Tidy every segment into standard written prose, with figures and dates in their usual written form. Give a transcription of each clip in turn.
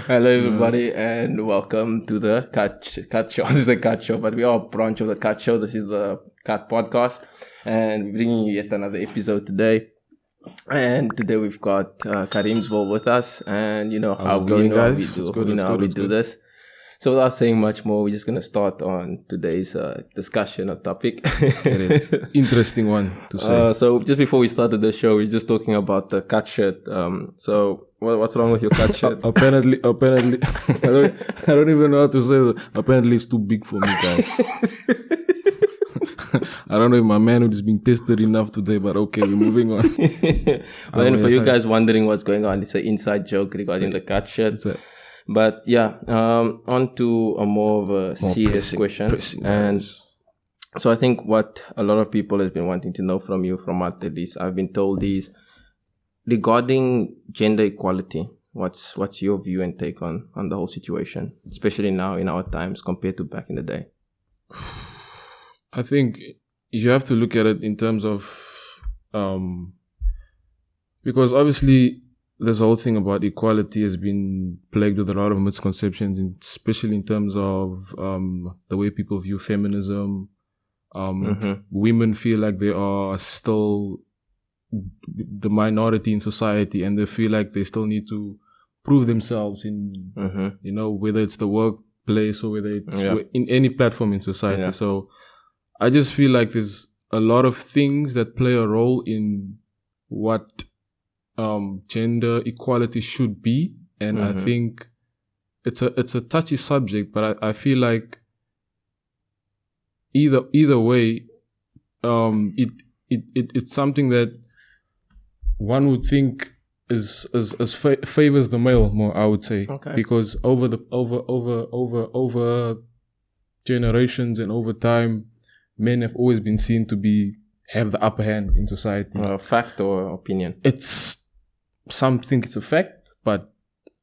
Hello, everybody, and welcome to the Cut Show. This is the Cut Show, but we are a branch of the Cut Show. This is the Cut Podcast, and we're bringing you yet another episode today. And today we've got Karimsville with us, and how we do this. So without saying much more, we're just going to start on today's discussion or topic. Interesting one to say. So just before we started the show, we're just talking about the cut shirt. So what's wrong with your cut shirt? Apparently, I don't even know how to say that. Apparently, it's too big for me, guys. I don't know if my manhood is being tested enough today, but okay, we're moving on. But then for you guys wondering what's going on, it's an inside joke regarding the cut shirt. But yeah, on to a more of a serious question. And so I think what a lot of people have been wanting to know from you, from at least I've been told, is regarding gender equality. What's your view and take on the whole situation, especially now in our times compared to back in the day? I think you have to look at it in terms of, because obviously this whole thing about equality has been plagued with a lot of misconceptions, especially in terms of the way people view feminism. Women feel like they are still the minority in society, and they feel like they still need to prove themselves in, whether it's the workplace or whether it's in any platform in society. Yeah. So I just feel like there's a lot of things that play a role in what gender equality should be, and I think it's a touchy subject, but I feel like either way, it's something that one would think is favors the male more, I would say, because over generations and over time, men have always been seen to have the upper hand in society. Fact or opinion? Some think it's a fact, but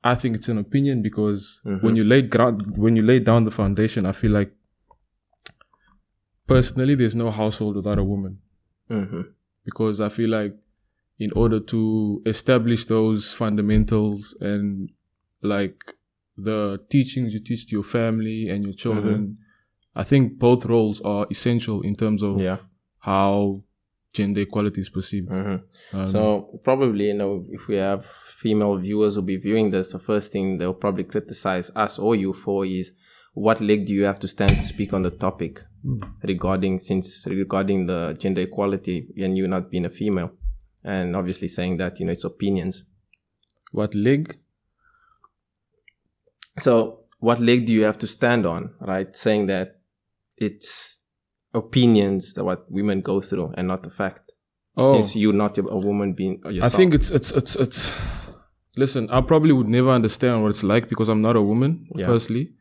I think it's an opinion, because when you lay down the foundation, I feel like personally there's no household without a woman, because I feel like in order to establish those fundamentals and like the teachings you teach to your family and your children, I think both roles are essential in terms of how gender equality is perceived. So probably, if we have female viewers who'll be viewing this, the first thing they'll probably criticize us or you for is, what leg do you have to stand to speak on the topic regarding the gender equality and you not being a female, and obviously saying that it's opinions. What leg? So what leg do you have to stand on, right? Saying that it's opinions that what women go through and not the fact. Since you're not a woman being yourself. I think it's listen, I probably would never understand what it's like because I'm not a woman, firstly.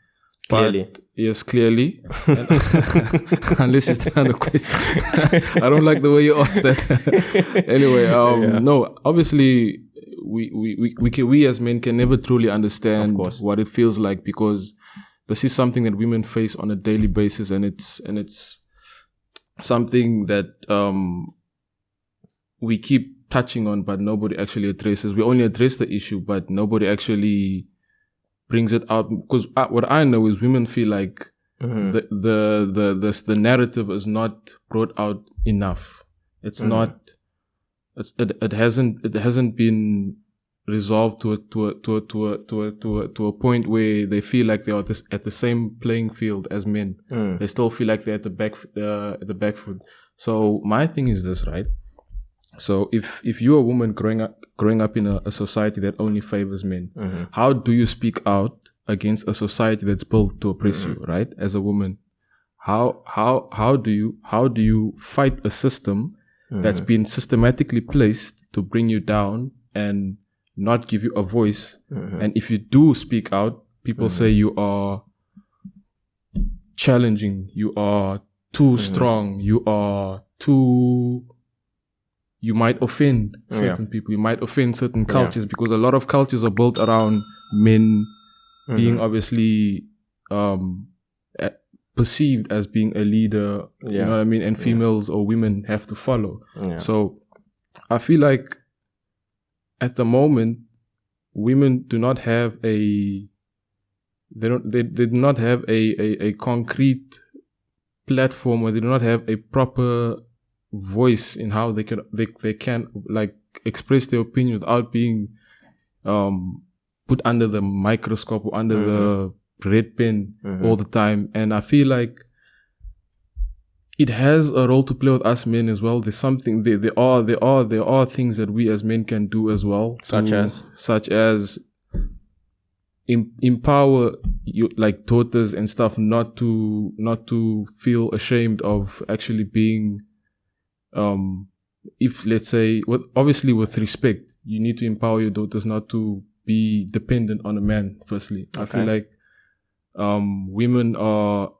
Clearly. Yes, clearly. Unless it's the kind of question. I don't like the way you asked that. Anyway, no, obviously we as men can never truly understand what it feels like, because this is something that women face on a daily basis, and it's something that we keep touching on, but nobody actually addresses. We only address the issue, but nobody actually brings it out. Because what I know is women feel like the narrative is not brought out enough. It's not. It hasn't been resolved to a point where they feel like they are at the same playing field as men. They still feel like they're at the back foot. So my thing is this, right? So if you're a woman growing up in a society that only favors men, how do you speak out against a society that's built to oppress you, right? As a woman, how do you fight a system that's been systematically placed to bring you down and not give you a voice? And if you do speak out, people say you are challenging, you are too strong, you might offend certain people, you might offend certain cultures, because a lot of cultures are built around men being obviously perceived as being a leader, you know what I mean, and females or women have to follow. So I feel like at the moment women do not have they do not have a concrete platform, or they do not have a proper voice in how they can like express their opinion without being put under the microscope or under the red pen all the time. And I feel like it has a role to play with us men as well. There's something there are things that we as men can do as well, such as empower you, like daughters and stuff, not to feel ashamed of actually being if, let's say, obviously with respect, you need to empower your daughters not to be dependent on a man. Firstly, I feel like women are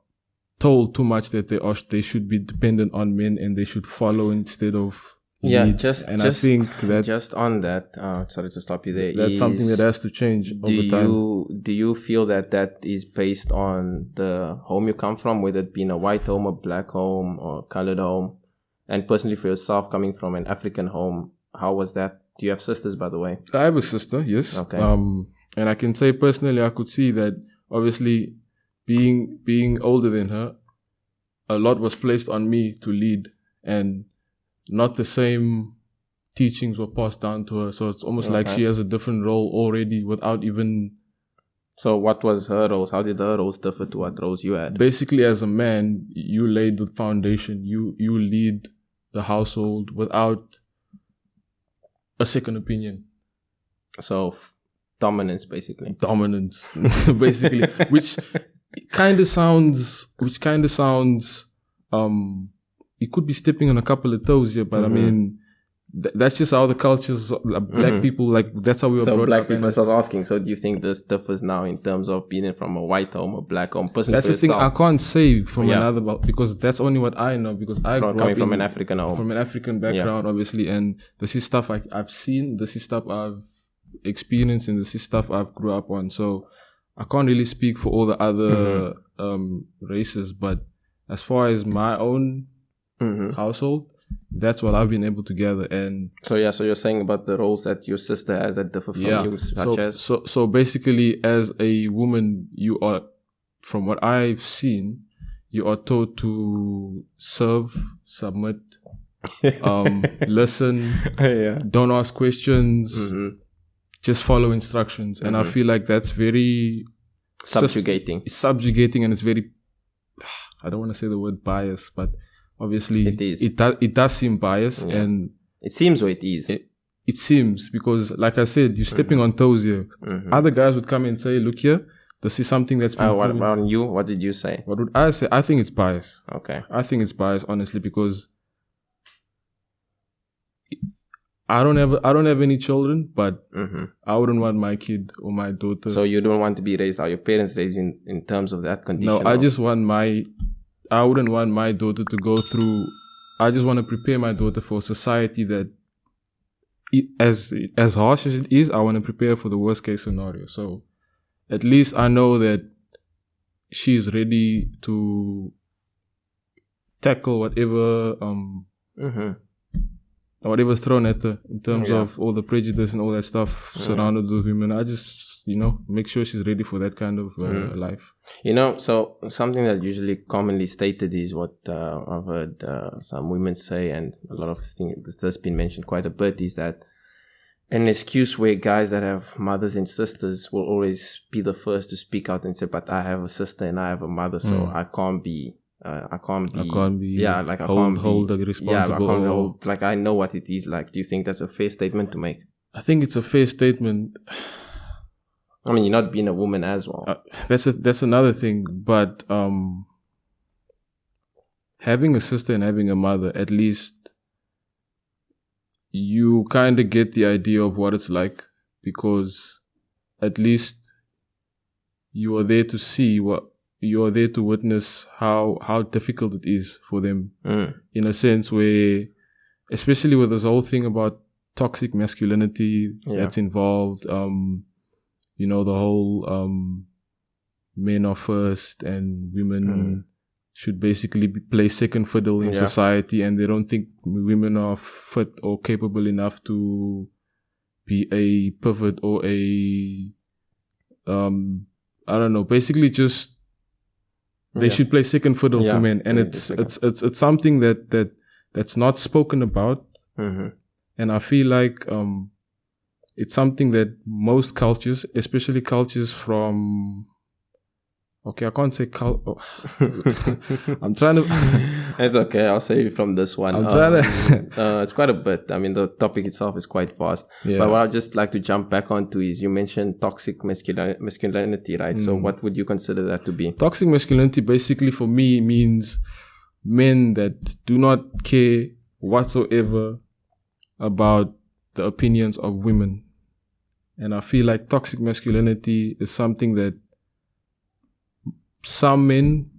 told too much that they should be dependent on men and they should follow instead of lead. I think that just on that, sorry to stop you there. That's something that has to change over time. Do you feel that is based on the home you come from, whether it be in a white home, a black home, or colored home? And personally, for yourself, coming from an African home, how was that? Do you have sisters, by the way? I have a sister, yes. Okay. And I can say personally, I could see that obviously being older than her, a lot was placed on me to lead, and not the same teachings were passed down to her. So it's almost like she has a different role already without even... So what was her roles? How did her roles differ to what roles you had? Basically, as a man, you laid the foundation. You lead the household without a second opinion. So dominance, basically. Dominance, basically, which kind of sounds, it could be stepping on a couple of toes here, but I mean, that's just how the cultures, black people, like, that's how we were brought up. So black people, I was asking, so do you think this differs now in terms of being from a white home or black home? Personally, that's the thing, I can't say from another, because that's only what I know, because I grew up from an African home. From an African background, obviously, and this is stuff I've seen, this is stuff I've experienced, and this is stuff I've grew up on. So I can't really speak for all the other races, but as far as my own household, that's what I've been able to gather. And so you're saying about the roles that your sister has that differ from you, so basically, as a woman, you are, from what I've seen, you are taught to serve, submit, listen, don't ask questions, just follow instructions. And I feel like that's very subjugating, and it's very, I don't want to say the word bias, but obviously it is. It does seem biased, and it seems what it is. It seems, because like I said, you're stepping on toes here. Other guys would come and say, look here, this is something that's been what about you? What did you say? What would I say? I think it's bias. Okay. I think it's bias, honestly, because I don't have any children, but I wouldn't want my kid or my daughter. So you don't want to be raised how your parents raised you in terms of that condition? No, I wouldn't want my daughter to go through... I just want to prepare my daughter for a society that, as harsh as it is, I want to prepare for the worst case scenario. So at least I know that she's ready to tackle whatever's thrown at her in terms of all the prejudice and all that stuff surrounded with women. I just, make sure she's ready for that kind of life. So something that usually commonly stated is what I've heard some women say, and a lot of things that's been mentioned quite a bit, is that an excuse where guys that have mothers and sisters will always be the first to speak out and say, but I have a sister and I have a mother, so I can't be hold the responsible. Like, I know what it is like. Do you think that's a fair statement to make? I think it's a fair statement. I mean, you're not being a woman as well. That's another thing. But having a sister and having a mother, at least you kind of get the idea of what it's like, because at least you are there to see you are there to witness how difficult it is for them, in a sense where, especially with this whole thing about toxic masculinity that's involved, the whole men are first and women should basically play second fiddle in society, and they don't think women are fit or capable enough to be a pivot or a I don't know, basically just they should play second fiddle to men, and it's something that's not spoken about, and I feel like it's something that most cultures, especially cultures from I can't say I'm trying to. It's okay. I'll save you from this one. I'm trying to. It's quite a bit. I mean, the topic itself is quite vast. Yeah. But what I'd just like to jump back onto is you mentioned toxic masculinity, right? So what would you consider that to be? Toxic masculinity basically for me means men that do not care whatsoever about the opinions of women. And I feel like toxic masculinity is something that some men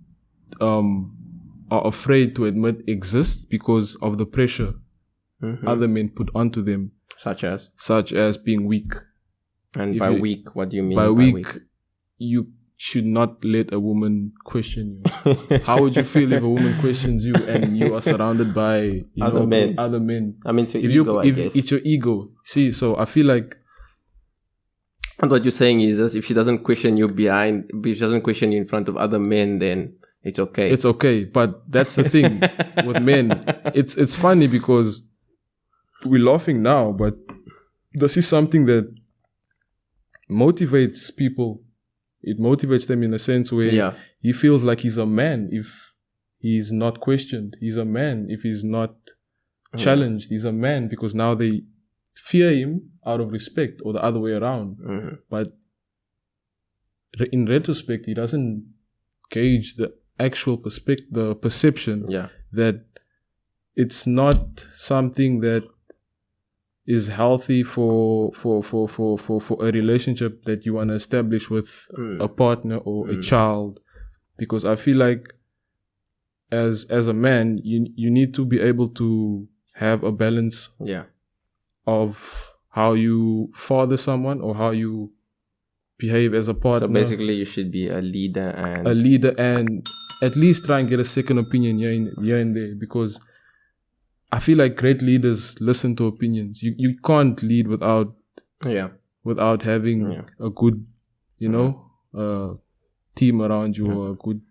are afraid to admit exists because of the pressure other men put onto them. Such as being weak. And by weak, what do you mean by weak? You should not let a woman question you. How would you feel if a woman questions you and you are surrounded by other men? I mean, it's your ego, I guess. It's your ego. See, so I feel like. And what you're saying is if she doesn't question you if she doesn't question you in front of other men, then it's okay. It's okay. But that's the thing with men. It's funny because we're laughing now, but this is something that motivates people. It motivates them in a sense where he feels like he's a man if he's not questioned. He's a man if he's not challenged. He's a man because now they fear him out of respect, or the other way around. But in retrospect, he doesn't gauge the actual the perception that it's not something that is healthy for a relationship that you want to establish with a partner or a child. Because I feel like as a man, you need to be able to have a balance of how you father someone or how you behave as a partner. So basically you should be a leader and at least try and get a second opinion here and there, because I feel like great leaders listen to opinions. You can't lead without having a good team around you or a good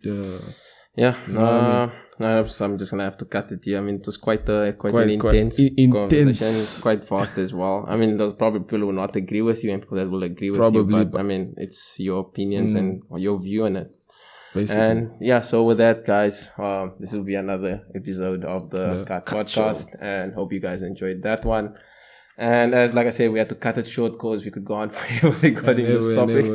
so I'm just gonna have to cut it here. I mean, it was quite an intense conversation, quite fast as well. I mean, there's probably people who will not agree with you and people that will agree with you, but I mean, it's your opinions and your view on it. Basically. And so with that, guys, this will be another episode of the Cut Podcast, and hope you guys enjoyed that one. And like I said, we had to cut it short because we could go on forever regarding this topic.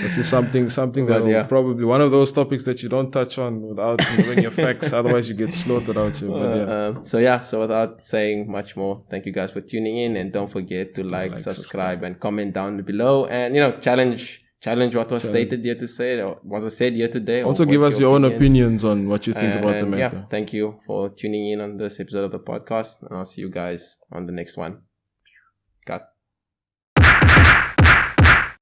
This is something that probably one of those topics that you don't touch on without knowing your facts. Otherwise, you get slaughtered out here. So without saying much more, thank you guys for tuning in, and don't forget to like, subscribe, and comment down below, and challenge what was stated here to say, or what was said here today. Also give us your own opinions on what you think about the matter. Thank you for tuning in on this episode of the podcast, and I'll see you guys on the next one. Cut.